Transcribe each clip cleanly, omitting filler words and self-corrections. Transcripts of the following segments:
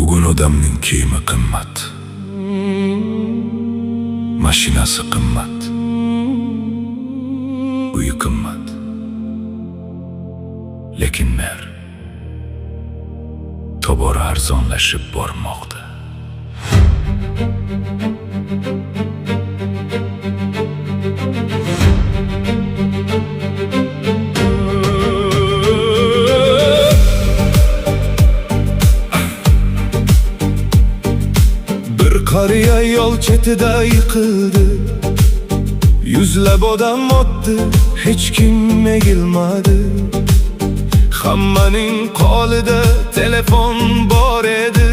Bugun odamning kiyimi qimmat, mashinasi qimmat, uyi qimmat. Lekin mer tobora arzonlashib bormoqda. Qariya yo'l chetida yiqildi, yuzlab odam o'tdi, hech kim egilmadi. Hammaning qo'lida telefon bor edi,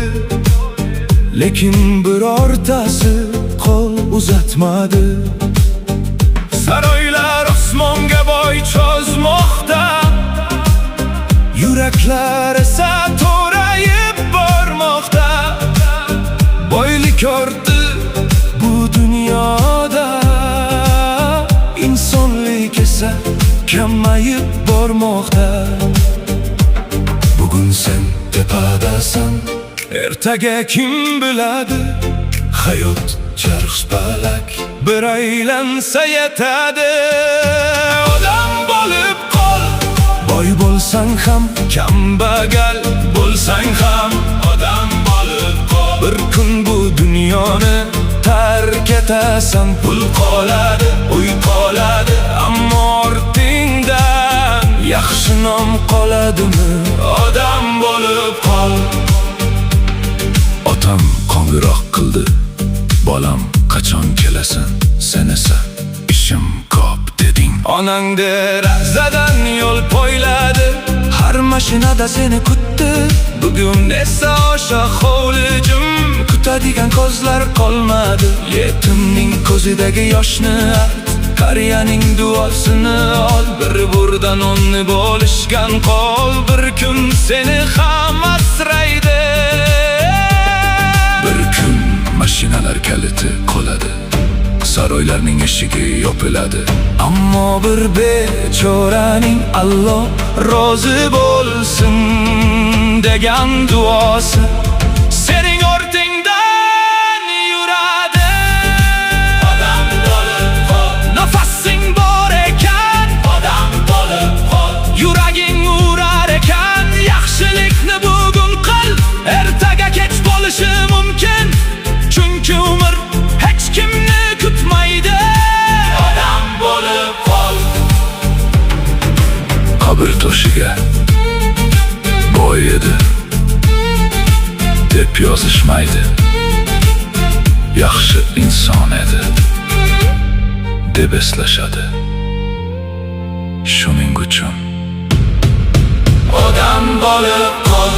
lekin birortasi qo'l uzatmadi. Saroylar osmonga bo'y cho'zmoqda, yuraklar esa to'rayib bormoqda. Boylik ortdi bu dunyoda, insonlik esa kamayib bormoqda. Bugun sen tepadasan, ertaga kim biladi? Hayot charxpalak, bir aylansa yetadi. Odam bo'lib qol, boy bo'lsang ham, kambag'al bo'lsang ham, odam bo'lib qol. Bir kun bu dunyoni tark etasan, pul qoladi, uy qoladi, ammo ortingdan yaxshi nom qoladimi? Odam bo'lib qol. Otam qo'ng'iroq qildi, bolam qachon kelasan? Sen esa ishim ko'p deding. Onang derazadan yo'l poyladi, har mashinada seni kutdi. Bugun esa o'sha hovli jim, kutadigan ko'zlar qolmadi. Yetimning ko'zidagi yoshni art, qariyaning duosini ol. Bir burdan onni bo'lishgan qo'l bir kun seni ham asraydi. Bir kun mashinalar kaliti qoladi, saroylarning eshigi yopiladi. Ammo bir bechoraning Alloh rozi bo'lsin degan duosi sening ortingdan yuradi. Odam bo'lib qol. Nafasing bor ekan, odam bo'lib qol. Yuraging urar ekan, yaxshilikni bugun qil. Ertaga kech bo'lishi mumkin, chunki umr hech kimni kutmaydi. Odam bo'lib qol. Qabr toshiga boy edi deb yozishmaydi, yaxshi inson edi deb eslashadi. Shuning uchun odam bo'lib qol.